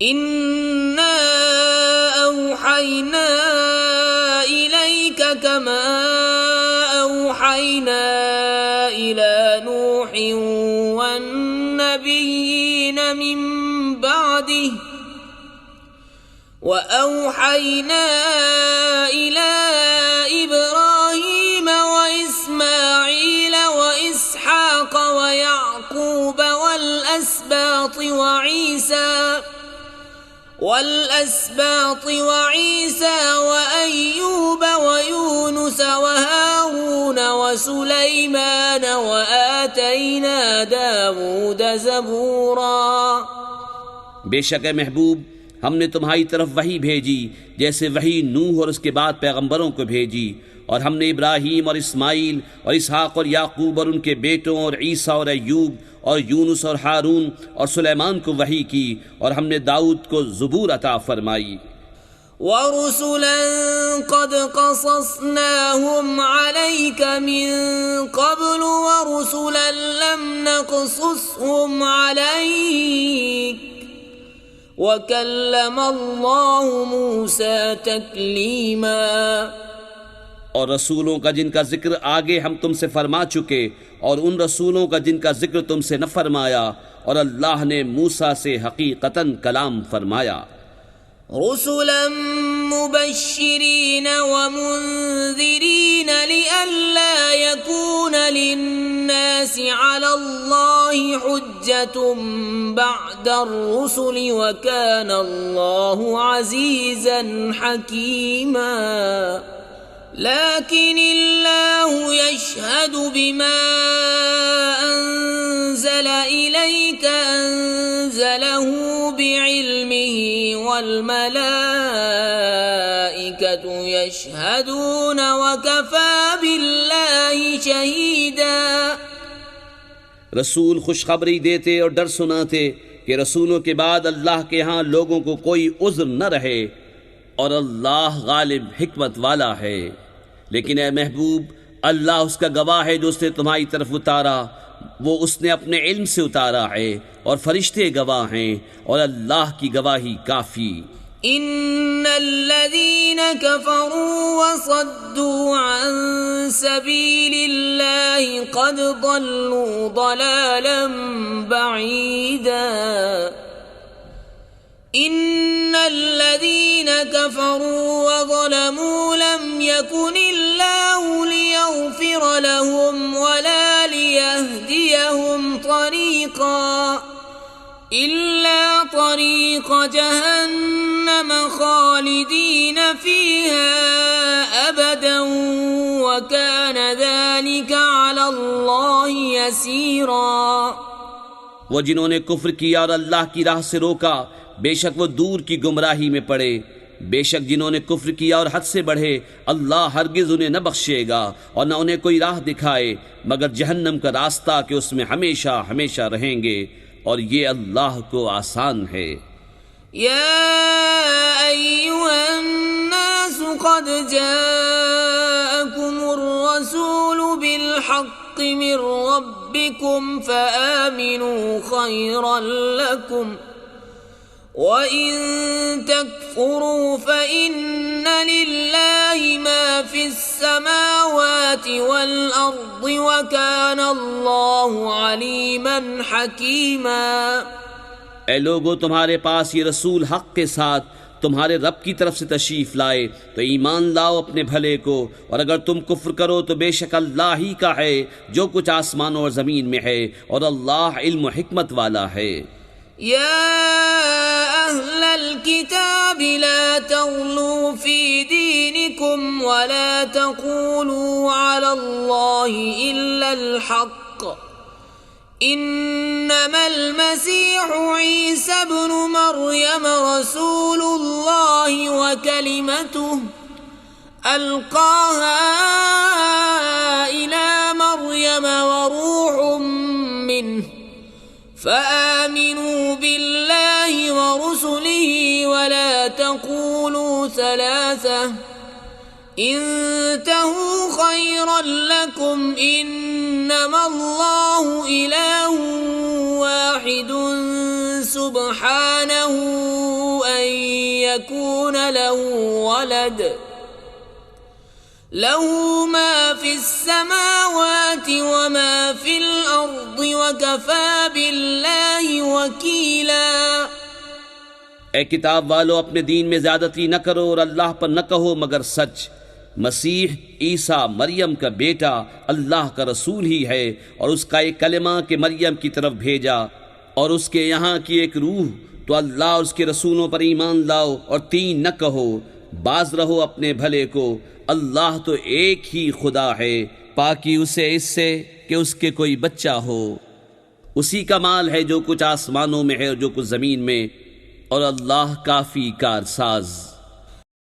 इन्ना औहैना इलैका कमा औहैना इला नूहिन वन्नबिय्यीन मिन बअदिही व औहैना इला इब्राहीम व इस्माईल व इसहाक व याकूब वल अस्बात व ईसा व अय्यूब व यूनुस व हारून व सुलैमान व आतैना दाऊद ज़बूरा। बेशक ए महबूब, हमने तुम्हारी तरफ वही भेजी जैसे वही नूह और उसके बाद पैगंबरों को भेजी, और हमने इब्राहीम और इस्माईल और इसहाक और याकूब और उनके बेटों और ईसा और अय्यूब और यूनुस और हारून और सुलेमान को वही की, और हमने दाऊद को ज़बूर अता फरमाई। वरुसुलन क़द क़सस्नाहुम अलैका मिन क़ब्लु वरुसुलन लम नक़सुसहुम अलैक वकल्लमल्लाहु मूसा तकलीमा। और रसूलों का जिनका जिक्र आगे हम तुमसे फरमा चुके, और उन रसूलों का जिनका जिक्र तुमसे न फरमाया, और अल्लाह ने मूसा से हकीकतन कलाम फरमाया। रुसुलन मुबश्शिरीन व मुन्ज़िरीन लिअल्ला यकून लिन्नासि अलल्लाहि हुज्जतुन बअदर रुसुलि व कान अल्लाहु अज़ीज़न हकीमा। लाकिनिल्लाहु यशहदु बिमा अंज़ल इलैका अंज़लहु बिइल्मिही वल मलाइकतु यशहदून व कफ़ा बिल्लाहि शहीदा। रसूल खुशखबरी देते और डर सुनाते कि रसूलों के बाद अल्लाह के यहाँ लोगों को कोई उज़्र न रहे, और अल्लाह गालिब हिकमत वाला है। लेकिन ए महबूब, अल्लाह उसका गवाह है जो उसने तुम्हारी तरफ उतारा, वो उसने अपने इल्म से उतारा है, और फरिश्ते गवाह हैं, और अल्लाह की गवाही काफ़ी। इन्नल्लज़ीन कफ़रू व सद्दू अन सबीलिल्लाहि क़द ضल्लू ضलालन बईदा। इन्नल्लज़ीन कफ़रू व ज़लमू लम यकुनिल्लाहु लियग़फ़िर लहुम वला लियहदियहुम तरीक़ा इल्ला तरीक़ जहन्नम ख़ालिदीन फ़ीहा अबदन व कान ज़ालिक अलल्लाहि यसीरा। वो जिन्होंने कुफ्र किया और अल्लाह की राह से रोका, बेशक वो दूर की गुमराही में पड़े। बेशक जिन्होंने कुफ्र किया और हद से बढ़े, अल्लाह हरगिज उन्हें न बख्शेगा और न उन्हें कोई राह दिखाए मगर जहन्नम का रास्ता कि उसमें हमेशा हमेशा रहेंगे, और ये अल्लाह को आसान है। या अय्युहन्नास क़द जाअकुमुर रसूलु बिल हक़्क़ि मिर रब्बिकुम फ़आमिनू खैरन लकुम व इन तकफुरू फ़इन्न लिल्लाहि मा फ़िस समावाति वल अर्दि व कान अल्लाहु अलीमन हकीमा। ए लोगो, तुम्हारे पास ये रसूल हक़ के साथ तुम्हारे रब की तरफ से तशरीफ़ लाए तो ईमान लाओ अपने भले को, और अगर तुम कुफ्र करो तो बेशक अल्लाह ही का है जो कुछ आसमानों और ज़मीन में है, और अल्लाह इल्म हिकमत वाला है। या अहलल किताब ला तग़लू फ़ी दीनिकुम वला तक़ूलू अलल्लाहि इल्लल हक़्क़ इन्नमल मसीहु ईसा इब्नु मर्यम रसूलुल्लाहि व कलिमतुहु अलक़ाहा इला मर्यम व रूहुम मिन्हु फ़आमिनू बिल्लाहि व रुसुलिहि वला तक़ूलू सलासा इंतहू खैरन लकुम इन्नमल्लाहु इलाहुन वाहिदुन سبحانه أن يكون له ولد له ما في السماوات وما في الأرض وكفى بالله وكيلا। ए किताब वालों, अपने दीन में ज्यादती न करो और अल्लाह पर न कहो मगर सच। मसीह ईसा मरियम का बेटा अल्लाह का रसूल ही है और उसका एक कलिमा के मरियम की तरफ भेजा और उसके यहाँ की एक रूह, तो अल्लाह और उसके रसूलों पर ईमान लाओ और तीन न कहो, बाज रहो अपने भले को। अल्लाह तो एक ही खुदा है, पाकी उसे इससे कि उसके कोई बच्चा हो। उसी का माल है जो कुछ आसमानों में है और जो कुछ जमीन में, और अल्लाह काफी कारसाज।